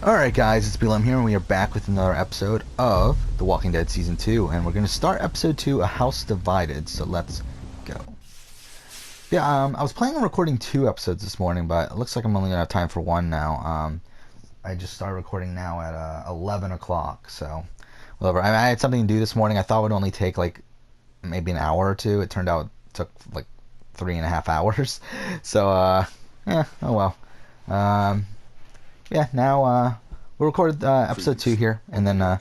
Alright guys, it's BLM here, and we are back with another episode of The Walking Dead Season 2, and we're going to start Episode 2, A House Divided, so let's go. Yeah, I was planning on recording 2 episodes this morning, but it looks like I'm only going to have time for 1 now. I just started recording now at 11 o'clock, so whatever. I had something to do this morning. I thought it would only take like maybe an hour or 2. It turned out it took like 3.5 hours, so yeah, oh well. Yeah, now we'll record episode 2 here, and then we'll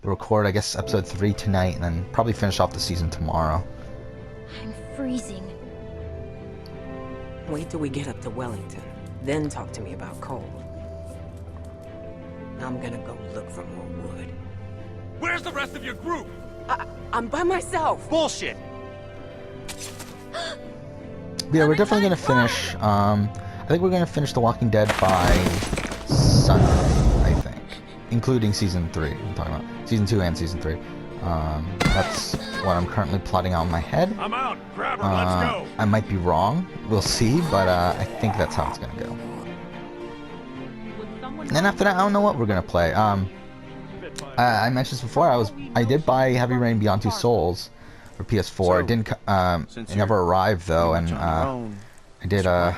record, I guess, episode 3 tonight, and then probably finish off the season tomorrow. I'm freezing. Wait till we get up to Wellington, then talk to me about coal. I'm gonna go look for more wood. Where's the rest of your group? I'm by myself! Bullshit! Yeah, we're definitely going to finish, I think we're going to finish The Walking Dead by Sunday, I think. Including Season 3, I'm talking about. Season 2 and Season 3. That's what I'm currently plotting out in my head. I'm out! Grab her, let's go! I might be wrong, we'll see, but I think that's how it's going to go. And then after that, I don't know what we're going to play. I mentioned this before, I did buy Heavy Rain Beyond Two Souls for PS4. It didn't, it never arrived though, and I did I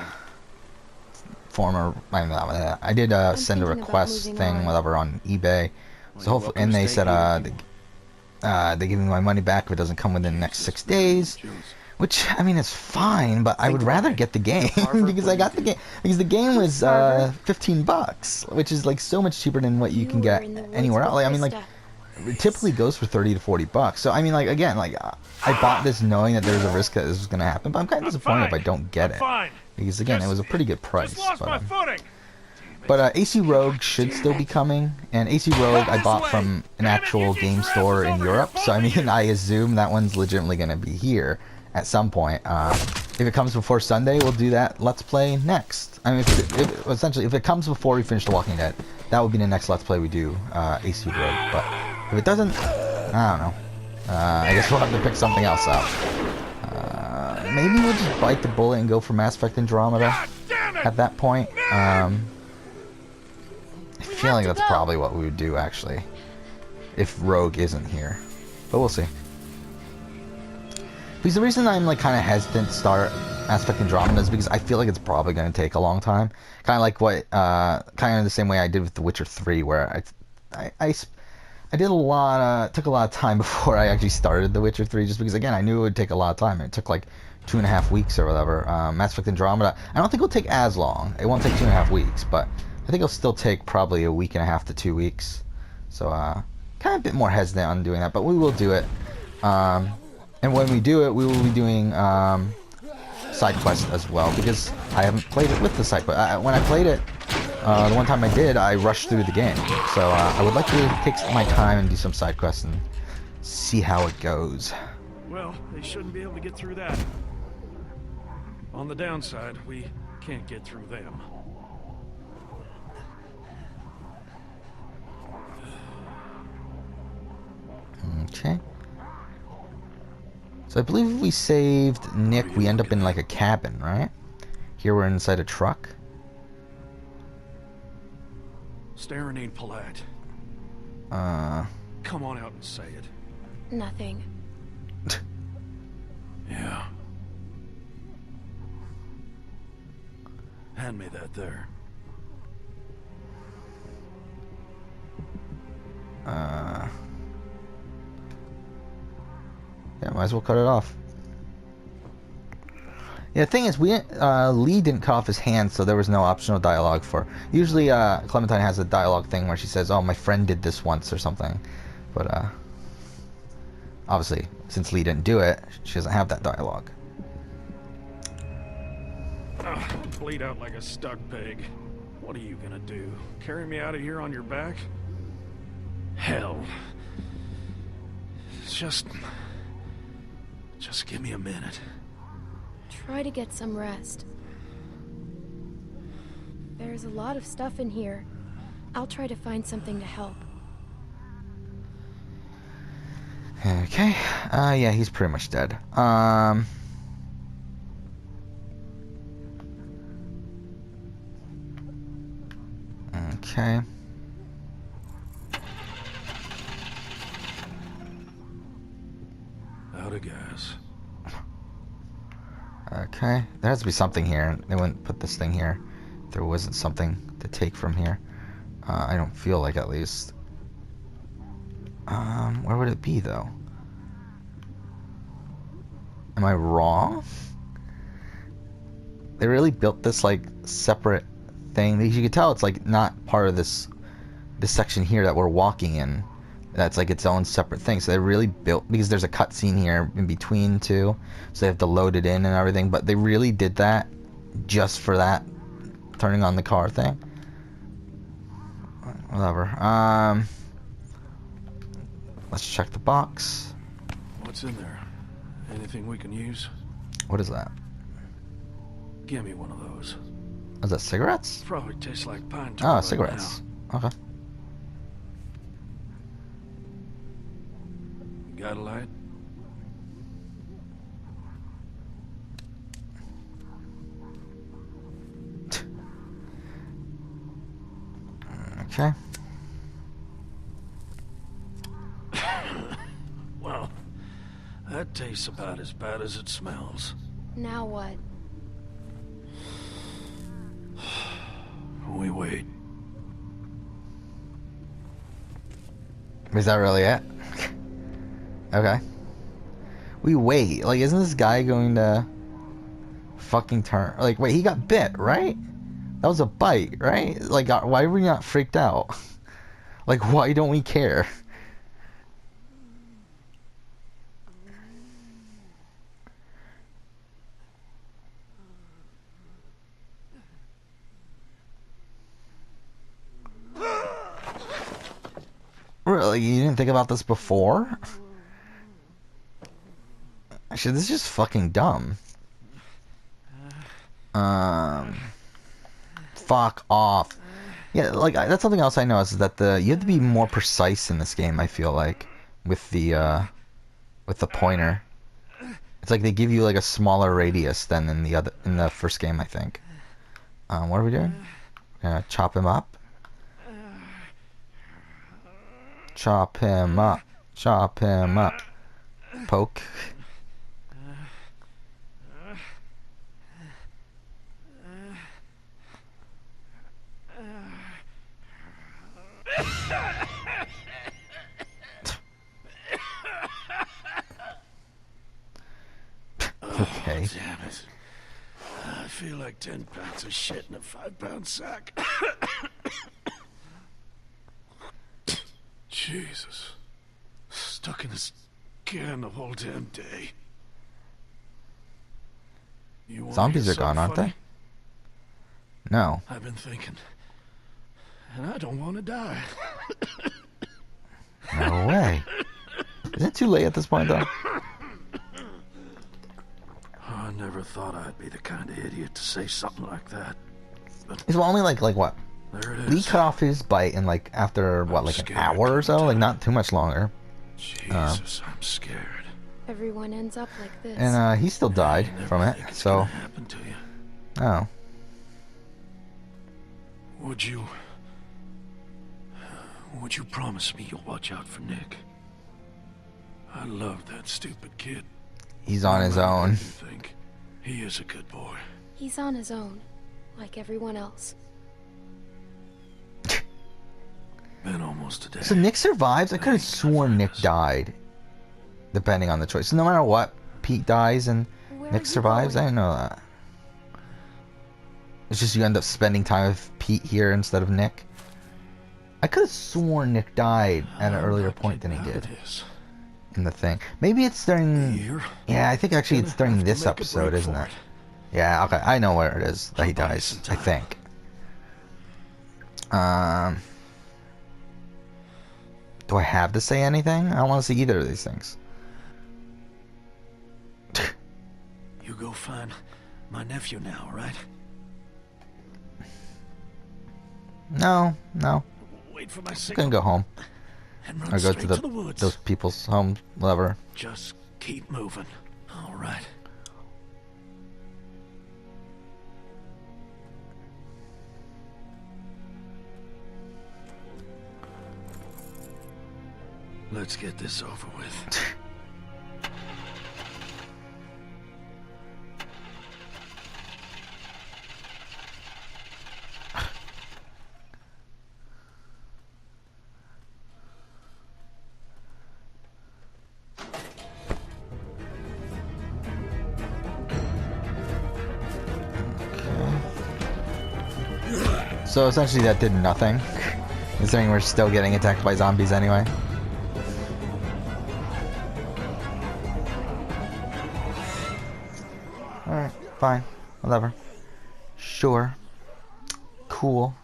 did send a request thing, whatever, on eBay. So hopefully, and they said they give me my money back if it doesn't come within the next 6 days. Which, I mean, it's fine, but I would rather get the game because I got the game because the game was $15, which is like so much cheaper than what you can get anywhere else. Like, I mean, like, it typically goes for $30 to $40. So I mean, like, again, like, I bought this knowing that there's a risk that this was gonna happen, but I'm kind of disappointed if I don't get it because, again, it was a pretty good price. But AC Rogue should still be coming, and AC Rogue I bought from an actual game store in Europe, so I mean, I assume that one's legitimately gonna be here at some point. If it comes before Sunday, we'll do that Let's Play next. I mean, essentially, if it comes before we finish The Walking Dead, that will be the next Let's Play we do, AC Rogue. But if it doesn't, I don't know. I guess we'll have to pick something else out. Maybe we'll just bite the bullet and go for Mass Effect Andromeda at that point. I feel like that's probably what we would do, actually, if Rogue isn't here. But we'll see. Because the reason I'm like kind of hesitant to start Mass Effect Andromeda is because I feel like it's probably going to take a long time. Kind of like what, kind of the same way I did with The Witcher 3, where I did took a lot of time before I actually started The Witcher 3, just because, again, I knew it would take a lot of time. It took like 2.5 weeks or whatever. Mass Effect Andromeda, I don't think it'll take as long. It won't take 2.5 weeks, but I think it'll still take probably 1.5 to 2 weeks. So, kind of a bit more hesitant on doing that, but we will do it. And when we do it, we will be doing side quests as well, because I haven't played it with the side quest. When I played it, the one time I did, I rushed through the game. So I would like to take my time and do some side quests and see how it goes. Well, they shouldn't be able to get through that. On the downside, we can't get through them. Okay. So I believe if we saved Nick, we end up in like a cabin, right? Here we're inside a truck. Staring ain't polite. Come on out and say it. Nothing. Yeah. Hand me that there. Yeah, might as well cut it off. Yeah, the thing is, Lee didn't cut off his hand, so there was no optional dialogue for. Usually, Clementine has a dialogue thing where she says, "Oh, my friend did this once" or something. But obviously, since Lee didn't do it, she doesn't have that dialogue. Bleed out like a stuck pig. What are you gonna do? Carry me out of here on your back? Hell. Just give me a minute. Try to get some rest. There's a lot of stuff in here. I'll try to find something to help. Okay. Yeah, he's pretty much dead. Okay. of gas. Okay, there has to be something here. They wouldn't put this thing here if there wasn't something to take from here. I don't feel like, at least. Where would it be, though? Am I wrong? They really built this, like, separate thing. As you can tell, it's, like, not part of this section here that we're walking in. That's, like, its own separate thing. So they really built... Because there's a cutscene here in between, too. So they have to load it in and everything. But they really did that just for that turning on the car thing. Whatever. Let's check the box. What's in there? Anything we can use? What is that? Give me one of those. Is that cigarettes? Probably tastes like pine tar. Oh, right cigarettes. now. Okay. Got a light? Okay. Well, that tastes about as bad as it smells. Now what? We wait. Is that really it? Okay. We wait. Like, isn't this guy going to fucking turn? Like, wait, he got bit, right? That was a bite, right? Like, why are we not freaked out? Like, why don't we care? Really? You didn't think about this before? Actually, this is just fucking dumb. Fuck off. Yeah, like, that's something else I noticed, is that you have to be more precise in this game, I feel like, with the pointer. It's like they give you, like, a smaller radius than in the first game, I think. What are we doing? We're gonna chop him up. Chop him up. Chop him up. Poke. Okay. Oh, damn it. I feel like 10 pounds of shit in a 5-pound sack. Jesus. Stuck in this can the whole damn day. Zombies are gone, aren't they? No. I've been thinking. And I don't want to die. No way. Isn't it too late at this point, though? I never thought I'd be the kind of idiot to say something like that. But It's only like what? there it Lee is. cut off his bite in like after what, like an scared, hour or so? Like not too much longer. Jesus, I'm scared. Everyone ends up like this. And he still died You never from it. think it's So, gonna happen to you. oh. Would you promise me you'll watch out for Nick? I love that stupid kid. He's on his No matter own. what you think, he is a good boy. He's on his own, like everyone else. Been almost a day. So Nick survives? I could have sworn Nick died. Depending on the choice. So no matter what, Pete dies and Where are Nick you survives? I going? didn't know that. It's just you end up spending time with Pete here instead of Nick. I could have sworn Nick died at an I'm earlier not point than he kidding, did how it is. in the thing. Maybe it's during... Here, Yeah, I think actually it's gonna during have to this make a episode, break isn't for it? Yeah, okay. I know where it is that he I'll buy you dies, some I time. think. Do I have to say anything? I don't want to see either of these things. You go find my nephew now, right? No. Wait for my I'm signal gonna go home. and run Or go straight to to the woods. those people's homes, whatever. Just keep moving. All right. Let's get this over with. So essentially that did nothing. Considering we're still getting attacked by zombies anyway. Alright, fine. Whatever. Sure. Cool.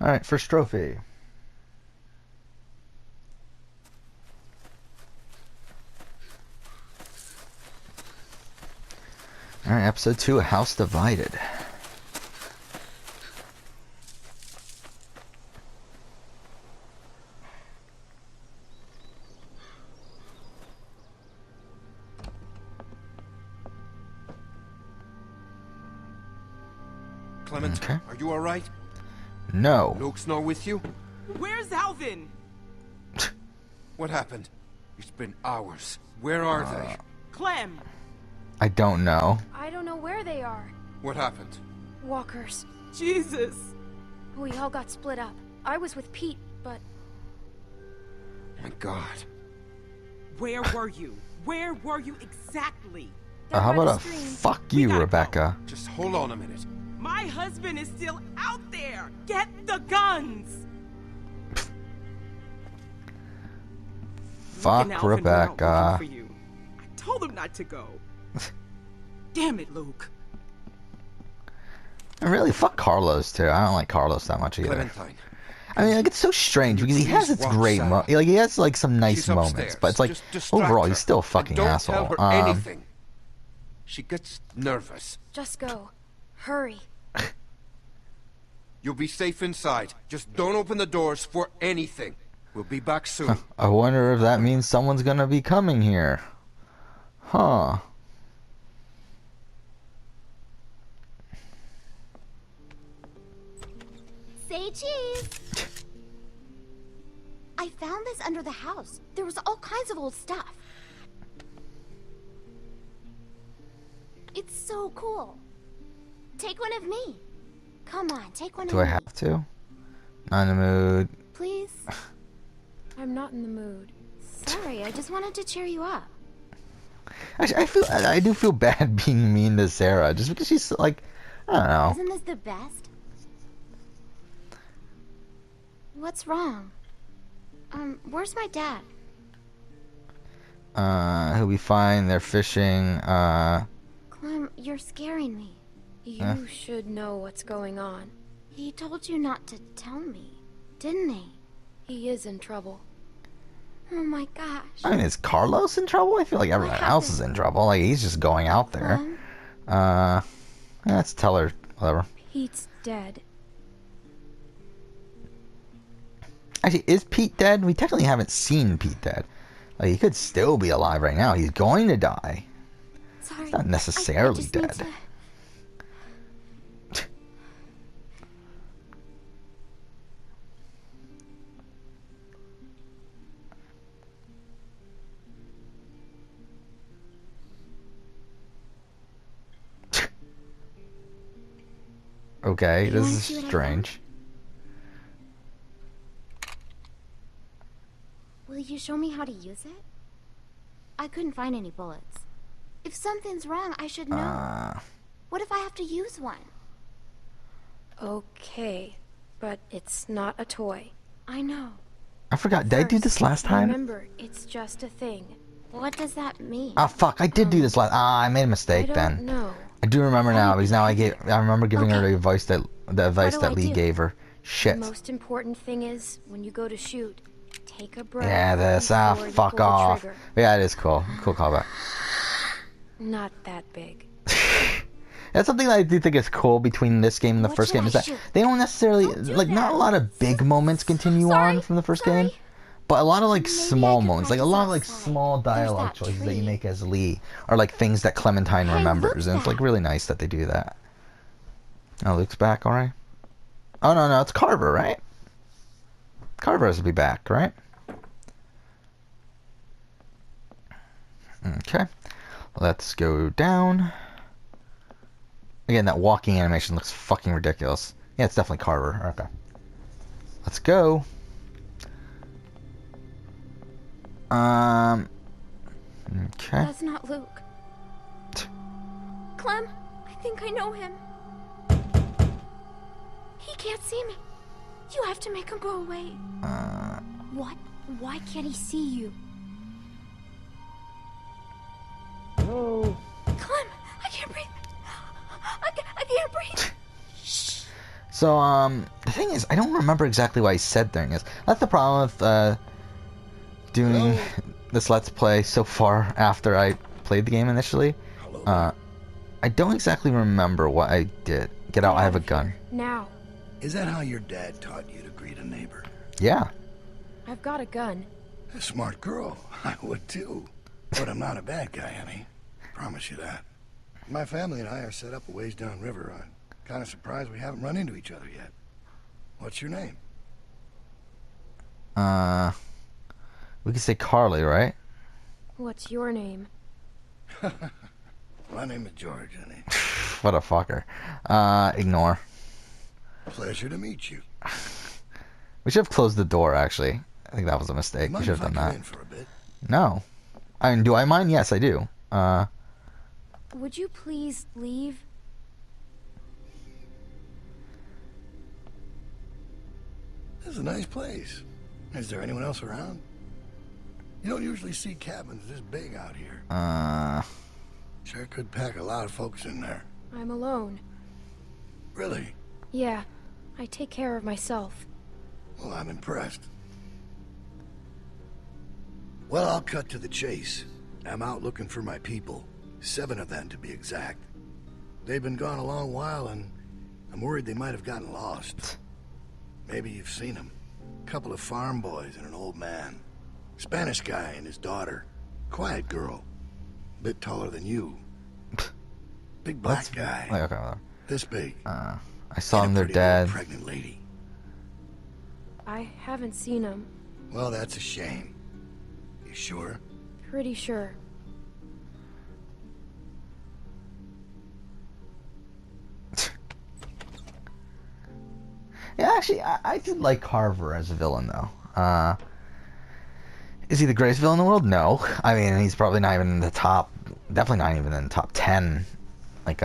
Alright, first trophy. Alright, episode 2, A House Divided. Clement, Okay. are you alright? No. Luke's not with you? Where's Alvin? What happened? It's been hours. Where are they? Clem! I don't know. I don't know where they are. What happened? Walkers. Jesus! We all got split up. I was with Pete, but My God. Where were you? Where were you exactly? they're How by about the a stream. fuck We you, gotta go. Rebecca? Just hold on a minute. My husband is still out there! Get the guns! Fuck Luke and Alvin were out looking Rebecca. for you. I told them not to go. Damn it, Luke. And really, fuck Carlos too. I don't like Carlos that much either. Clementine. I mean, like, it's so strange because he has its Please watch great Sarah. like he has like some nice She's moments, upstairs. but it's like Just distract overall her. he's still a And fucking don't asshole. Tell her anything. She gets nervous. Just go. Hurry. You'll be safe inside. Just don't open the doors for anything. We'll be back soon. I wonder if that means someone's gonna be coming here. Huh. Say cheese! I found this under the house. There was all kinds of old stuff. It's so cool. Take one of me. Come on, take one of Do me. I have to? Not in the mood. Please? I'm not in the mood. Sorry, I just wanted to cheer you up. Actually, I do feel bad being mean to Sarah just because she's like, I don't know. Isn't this the best? What's wrong? Where's my dad? He'll be fine. They're fishing. Clem, you're scaring me. You should know what's going on. He told you not to tell me, didn't he? He is in trouble. Oh my gosh. I mean, is Carlos in trouble? I feel like everyone else is in trouble. Like, he's just going out there. Clem? Let's tell her. Whatever. Pete's dead. Actually, is Pete dead? We technically haven't seen Pete dead. Like, he could still be alive right now. He's going to die. Sorry. He's not necessarily I just need dead. to- Okay, You this wanna is see what I strange. Will you show me how to use it? I couldn't find any bullets. If something's wrong, I should know. What if I have to use one? Okay, but it's not a toy. I know. I forgot. Did I do First, this last time? Remember, it's just a thing. What does that mean? Ah, fuck. I did do this last. I made a I mistake don't then. know. I do remember now because now I remember giving her Okay. the advice that do I Lee do? gave her. The Shit. most important thing is, when you go to shoot, take a breath. Yeah, this. before you Fuck pull the off. trigger. Yeah, it is cool. Cool callback. Not that big. That's something that I do think is cool between this game and the What first should game I is that shoot? they don't necessarily Don't do like not that. a lot of big moments continue Sorry, on from the first sorry. game, but a lot of like Maybe small I could moments, like a practice lot of like outside. small There's dialogue that choices that you tree. make as Lee, or like things that Clementine Hey, remembers, and Luke's it's like back. really nice that they do that. Oh, Luke's back, all right. Oh no, it's Carver, right? Carver has to be back, right? Okay, let's go down. Again, that walking animation looks fucking ridiculous. Yeah, it's definitely Carver. Okay. Let's go. Okay. That's not Luke. Clem, I think I know him. He can't see me. You have to make him go away. What? Why can't he see you? Hello? Clem, I can't breathe. I can't breathe. So, the thing is, I don't remember exactly what I said during this. That's the problem with, doing this Let's Play so far after I played the game initially. I don't exactly remember what I did. Get out, I have a gun. Now. Is that how your dad taught you to greet a neighbor? Yeah. I've got a gun. A smart girl. I would too. But I'm not a bad guy, honey. Promise you that. My family and I are set up a ways downriver. I'm kind of surprised we haven't run into each other yet. What's your name? We could say Carly, right? What's your name? My name is George, honey. What a fucker. Ignore. Pleasure to meet you. We should have closed the door, actually. I think that was a mistake. We Mind should if have I done come that. in for a bit? No. I mean, do I mind? Yes, I do. Would you please leave? This is a nice place. Is there anyone else around? You don't usually see cabins this big out here. Sure could pack a lot of folks in there. I'm alone. Really? Yeah, I take care of myself. Well, I'm impressed. Well, I'll cut to the chase. I'm out looking for my people. 7 of them, to be exact. They've been gone a long while, and I'm worried they might have gotten lost. Maybe you've seen them. A couple of farm boys and an old man. Spanish guy and his daughter. Quiet girl. Bit taller than you. Big black guy. Okay, well, This big. I saw And him, a their pretty little dad. pregnant lady. I haven't seen him. Well, that's a shame. You sure? Pretty sure. Yeah, actually, I did like Carver as a villain, though. Is he the greatest villain in the world? No. I mean, he's probably not even in the top... Definitely not even in the top 10, like,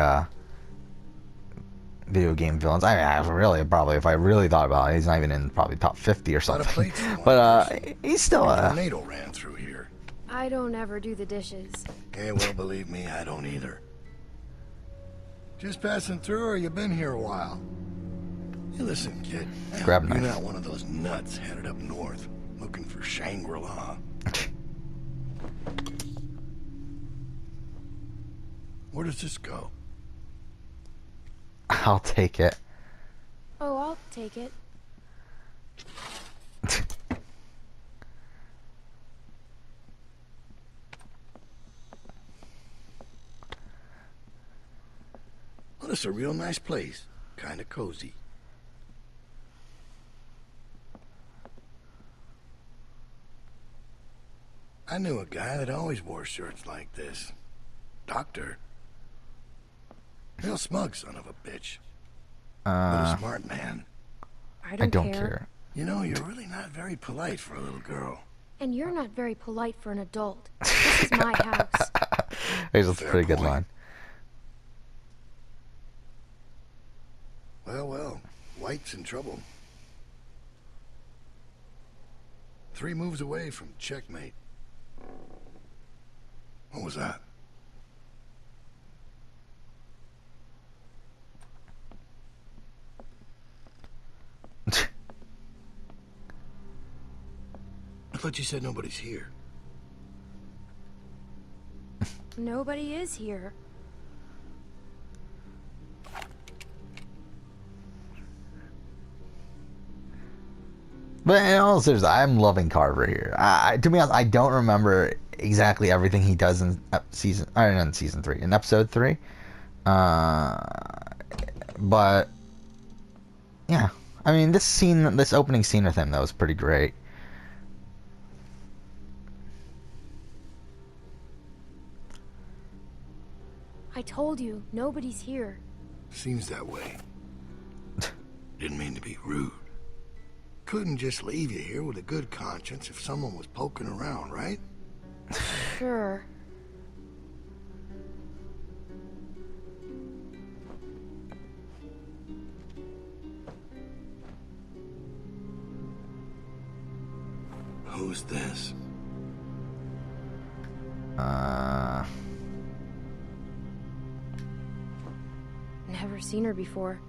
video game villains. I mean, I really, probably, if I really thought about it, he's not even in probably top 50 or A lot of something. plates in one But, person. he's still, A tornado ran through here. I don't ever do the dishes. Yeah, well, believe me, I don't either. Just passing through, or you been here a while? Hey, listen, kid. Grab You're knife. not one of those nuts headed up north, looking for Shangri-La. Where does this go? I'll take it. Oh, I'll take it. Well, it's a real nice place. Kind of cozy. I knew a guy that always wore shirts like this. Doctor. Real smug son of a bitch. But a smart man. I I don't, don't care. You know, you're really not very polite for a little girl. And you're not very polite for an adult. This is my house. That's a Fair pretty good point. line. Well, White's in trouble. 3 moves away from checkmate. What was that? I thought you said nobody's here. Nobody is here. But in all seriousness, I'm loving Carver here. To be honest, I don't remember exactly everything he does in season 3, in episode 3. But yeah, I mean, this opening scene with him, that was pretty great. I told you, nobody's here. Seems that way. Didn't mean to be rude. Couldn't just leave you here with a good conscience if someone was poking around, right? Sure. was this? Never seen her before.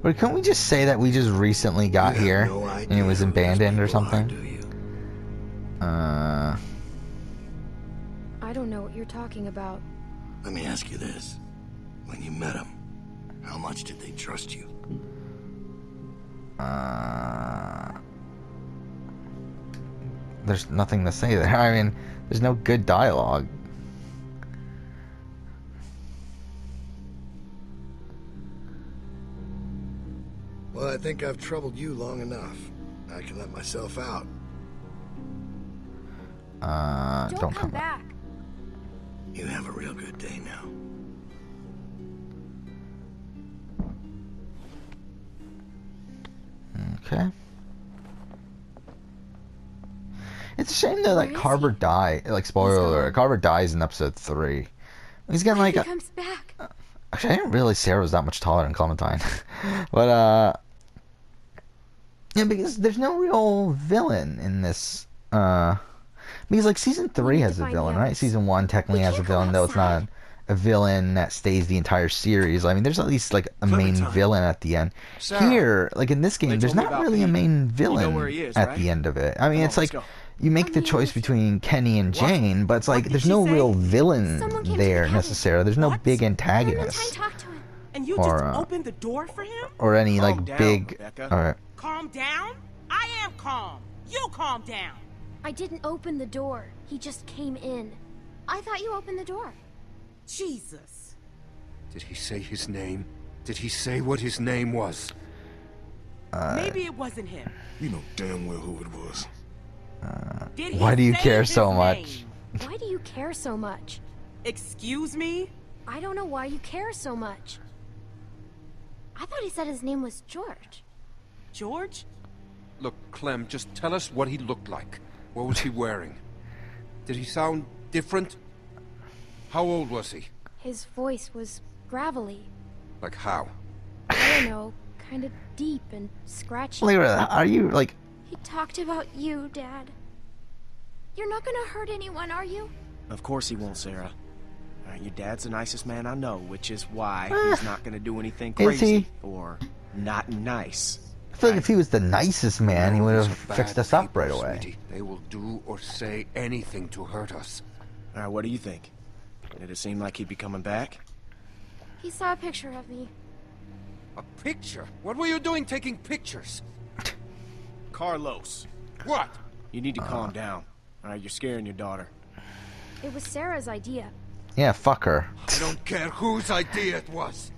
But couldn't we just say that we just recently got here No and it was idea who these abandoned or people are, something? do you? I don't know what you're talking about. Let me ask you this. When you met them, how much did they trust you? There's nothing to say there. I mean, there's no good dialogue. Well, I think I've troubled you long enough. I can let myself out. Don't come back. You have a real good day now. Okay. It's a shame though that Carver died. Like, spoiler alert, Carver dies in episode 3. He's getting like He comes back. Actually, I didn't realize Sarah was that much taller than Clementine. But yeah, because there's no real villain in this. Because like season 3 has a villain, right? Season 1 technically has a villain, though it's not a villain that stays the entire series. I mean, there's at least like a main villain at the end. Sarah, here, like in this game, there's not really a main villain where he is, at right? the end of it. I mean, Come it's on, like let's go. you make the choice between Kenny and Jane, but it's like there's no real villain Someone came to there the cabin. necessarily. There's no What? big Clementine antagonist talked to him. And you Or, just opened the door for him? or any Calm like down, big. Rebecca. All right. Calm down? I am calm. You calm down. I didn't open the door. He just came in. I thought you opened the door. Jesus. Did he say his name? Did he say what his name was? Maybe it wasn't him. You know damn well who it was. Did he Why do you say care his so name? much? Why do you care so much? Excuse me? I don't know why you care so much. I thought he said his name was George. George? Look, Clem, just tell us what he looked like. What was he wearing? Did he sound different? How old was he? His voice was gravelly. Like how? I don't know, kind of deep and scratchy. Lyra, are you like? He talked about you, Dad. You're not gonna hurt anyone, are you? Of course he won't, Sarah. Your dad's the nicest man I know, which is why he's not gonna do anything Is crazy he? or not nice. I feel like if he was the nicest man, he would These have are fixed bad us up people, right away. sweetie. They will do or say anything to hurt us. All right, what do you think? Did it seem like he'd be coming back? He saw a picture of me. A picture? What were you doing taking pictures? Carlos, What? you need to calm down. All right, you're scaring your daughter. It was Sarah's idea. Yeah, fuck her. I don't care whose idea it was.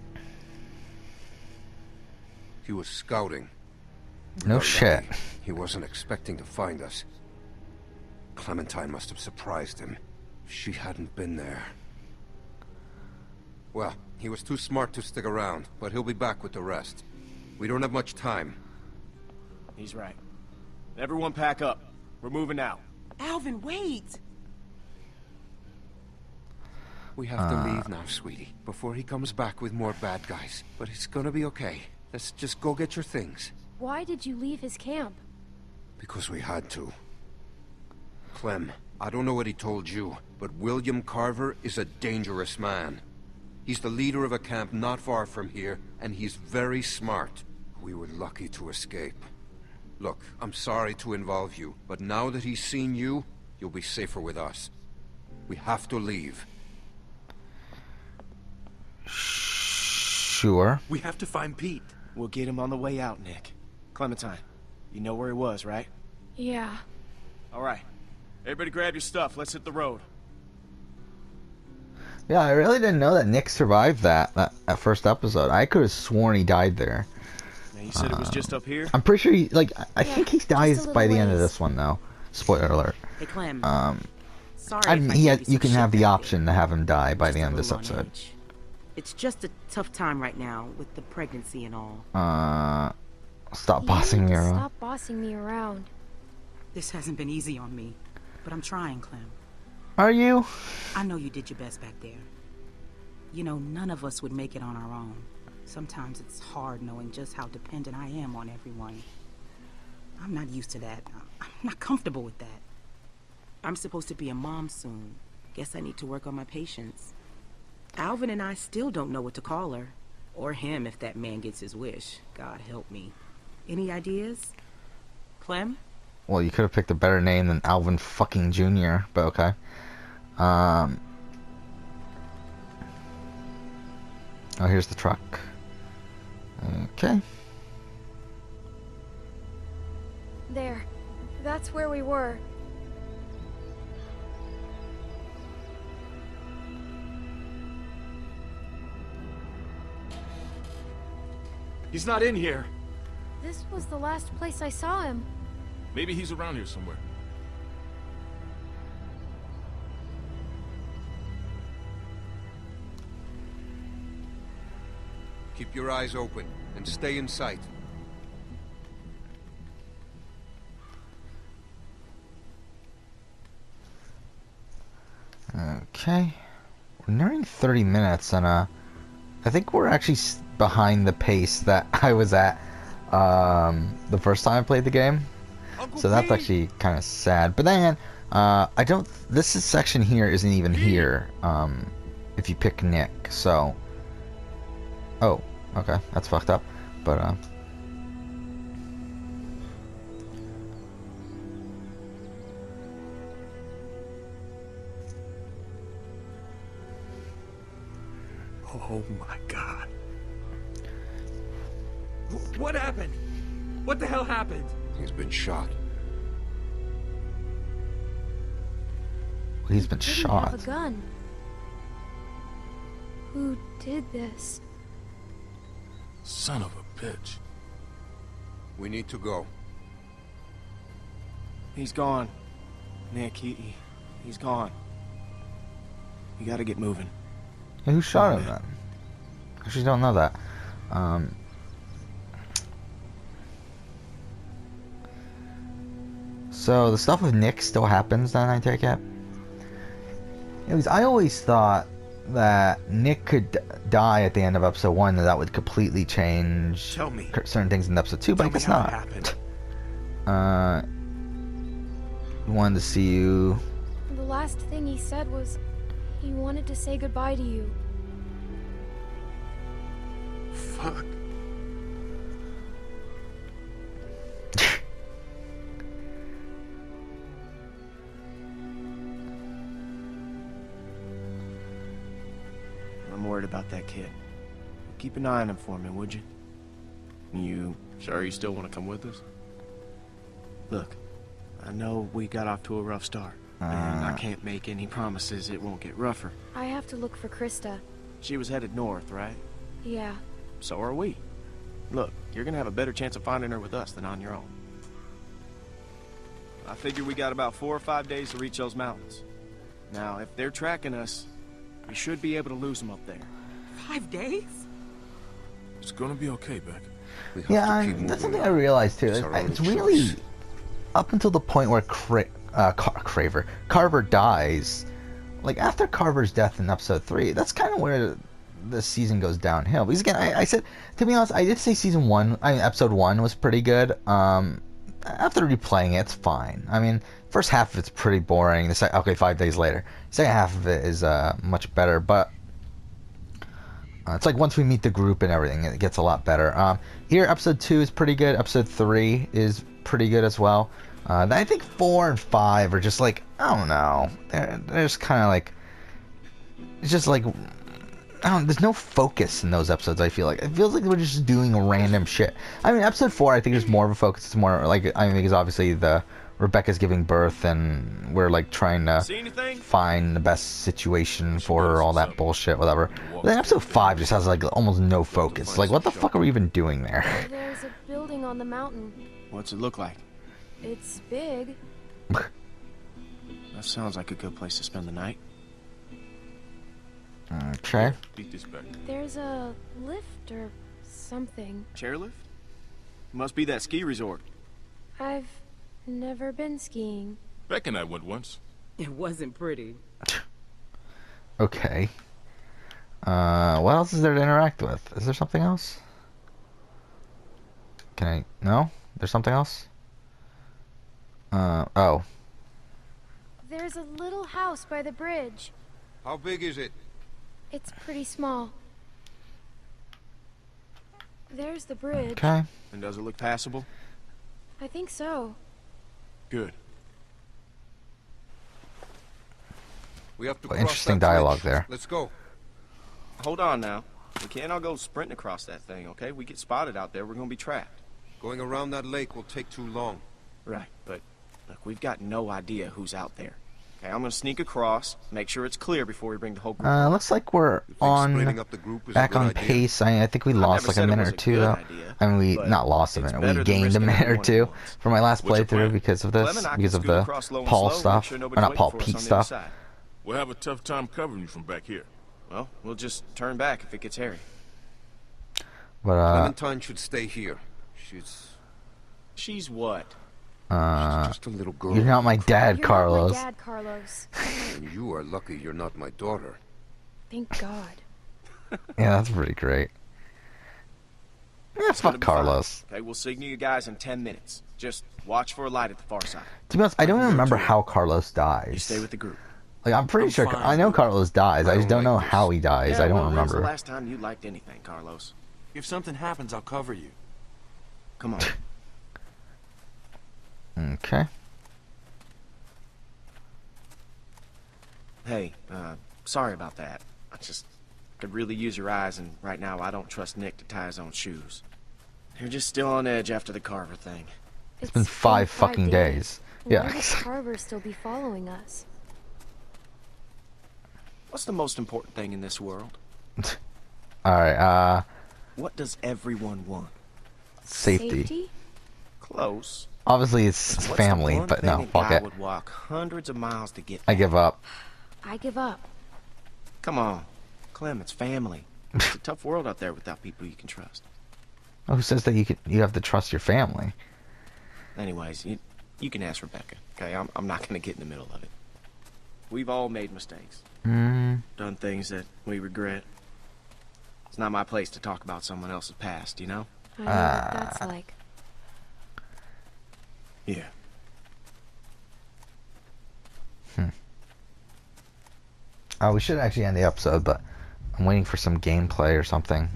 He was scouting. We No got shit. lucky. He wasn't expecting to find us. Clementine must have surprised him. If she hadn't been there. Well, he was too smart to stick around, but he'll be back with the rest. We don't have much time. He's right. Everyone pack up. We're moving out. Alvin, wait. We have to leave now, sweetie, before he comes back with more bad guys. But it's gonna be okay. Let's just go get your things. Why did you leave his camp? Because we had to. Clem, I don't know what he told you, but William Carver is a dangerous man. He's the leader of a camp not far from here, and he's very smart. We were lucky to escape. Look, I'm sorry to involve you, but now that he's seen you, you'll be safer with us. We have to leave. Sure. We have to find Pete. We'll get him on the way out, Nick. Clementine, you know where he was, right? Yeah. All right. Everybody grab your stuff. Let's hit the road. Yeah, I really didn't know that Nick survived that first episode. I could have sworn he died there. Now, you said it was just up here? I'm pretty sure he, like, I think he dies just a by the little end of ways. this one, though. Spoiler alert. Hey, Clem. Sorry I if mean, I gave you some can shit have the back option to have him die by Just the a end of this little on episode. edge. It's just a tough time right now with the pregnancy and all. Stop You bossing need me to around. Stop bossing me around. This hasn't been easy on me, but I'm trying, Clem. Are you? I know you did your best back there. You know, none of us would make it on our own. Sometimes it's hard knowing just how dependent I am on everyone. I'm not used to that. I'm not comfortable with that. I'm supposed to be a mom soon. Guess I need to work on my patience. Alvin and I still don't know what to call her. Or him if that man gets his wish. God help me. Any ideas? Clem? Well, you could have picked a better name than Alvin fucking Jr., but okay. Oh, here's the truck. Okay. There. That's where we were. He's not in here. This was the last place I saw him. Maybe he's around here somewhere. Keep your eyes open and stay in sight. Okay. We're nearing 30 minutes, and I think we're actually behind the pace that I was at the first time I played the game. So that's actually kind of sad. But then I don't. Section here isn't even here. If you pick Nick, so. Oh, okay, that's fucked up. But Oh my God. What happened? What the hell happened? He's been shot. he's been He didn't shot. have a gun. Who did this? Son of a bitch. We need to go. He's gone. Nick, he's gone. You gotta get moving. Hey, who shot him then? I actually don't know that. So the stuff with Nick still happens then, I take it? Anyways, I always thought that Nick could die at the end of episode 1, that would completely change Tell me. certain things in episode 2, but I guess Tell me not. how it happened. Wanted to see you. The last thing he said was he wanted to say goodbye to you. Fuck. I'm worried about that kid. Keep an eye on him for me, would you? You sure you still want to come with us? Look, I know we got off to a rough start, and I can't make any promises it won't get rougher. I have to look for Krista. She was headed north, right? Yeah. So are we. Look, you're gonna have a better chance of finding her with us than on your own. I figure we got about 4 or 5 days to reach those mountains. Now, if they're tracking us, we should be able to lose them up there. 5 days? It's gonna be okay, Beck. We have Yeah, to keep that's moving something now. I realized too. It's our It's only really choice. up until the point where Carver dies. Like after Carver's death in episode 3, that's kind of where the season goes downhill. Because again, I said, to be honest, I did say episode 1 was pretty good. After replaying it, it's fine. I mean, first half of it's pretty boring. Okay, 5 days later. Second half of it is much better, but it's like once we meet the group and everything, it gets a lot better. Here, episode 2 is pretty good. Episode 3 is pretty good as well. I think 4 and 5 are just like, I don't know. They're just kind of like, it's just like, there's no focus in those episodes, I feel like. It feels like we're just doing random shit. I mean, episode 4, I think there's more of a focus. It's more like, I mean, because obviously Rebecca's giving birth and we're like trying to find the best situation for her, all that bullshit, whatever. But then episode 5 just has like almost no focus. Like, what the fuck are we even doing there? There's a building on the mountain. What's it look like? It's big. That sounds like a good place to spend the night. Okay. Beat this back. There's a lift or something. Chairlift? Must be that ski resort. I've never been skiing. Beck and I went once. It wasn't pretty. Okay. What else is there to interact with? Is there something else? No? There's something else? Oh. There's a little house by the bridge. How big is it? It's pretty small. There's the bridge. Okay. And does it look passable? I think so. Good. We have to Well, cross interesting that dialogue bridge. there. Let's go. Hold on now. We can't all go sprinting across that thing, okay? We get spotted out there, we're gonna be trapped. Going around that lake will take too long. Right, but look, we've got no idea who's out there. Okay, I'm gonna sneak across, make sure it's clear before we bring the whole group. Looks like we're splitting up the group is a back good on idea? pace. I think we lost never like a said it minute was or a two good though. idea, I mean, we but not lost a it's minute. better We than gained a risking minute or everyone two at once. for my last What's your playthrough plan? because of Clem this, and I because can of scoot the across low and Paul slow, make stuff, sure or nobody's not waiting Paul, for us Pete on the other stuff. side. We'll have a tough time covering you from back here. Well, we'll just turn back if it gets hairy. But Clementine should stay here. She's what? She's just a little girl. you're not my dad, You're Carlos. not my dad, Carlos. And you are lucky you're not my daughter. Thank God. Yeah, that's pretty great. Yeah, It's gonna fuck be fine. Carlos. Okay, we'll signal you guys in 10 minutes. Just watch for a light at the far side. To be honest, I don't even remember how Carlos dies. You stay with the group. Like, I'm pretty sure fine. I know Carlos dies. I just don't like know this. how he dies. Yeah, I don't well, when's the remember. last time you liked anything, Carlos? If something happens, I'll cover you. Come on. Okay. Hey, sorry about that. I just could really use your eyes, and right now I don't trust Nick to tie his own shoes. You're just still on edge after the Carver thing. It's been 5 fucking days. Yeah. Why would Carver still be following us? What's the most important thing in this world? Alright, What does everyone want? safety. Close. Obviously, it's What's the family, one but thing no, a fuck guy it. would walk hundreds of miles to get I back? give up. I give up. Come on. Clem, it's family. It's a tough world out there without people you can trust. Who says that you have to trust your family? Anyways, you can ask Rebecca, okay? I'm not gonna get in the middle of it. We've all made mistakes. Done things that we regret. It's not my place to talk about someone else's past, you know? I know what that's like. Yeah. Oh, we should actually end the episode, but I'm waiting for some gameplay or something.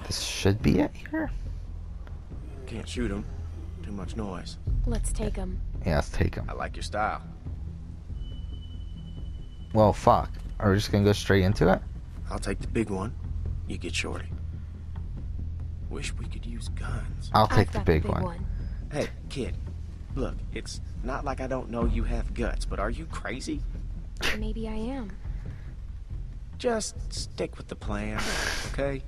This should be it here. Can't shoot him. Too much noise. Let's take him. Yeah, let's take him. I like your style. Well, fuck. Are we just gonna go straight into it? I'll take the big one. You get Shorty. Wish we could use guns. I'll take I've the got big one. Hey, kid. Look, it's not like I don't know you have guts, but are you crazy? Maybe I am. Just stick with the plan, okay?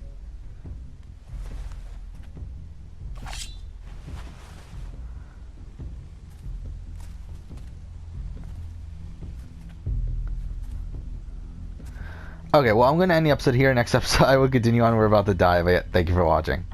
Okay, well, I'm gonna end the episode here. Next episode, I will continue on. We're about to die, but yeah, thank you for watching.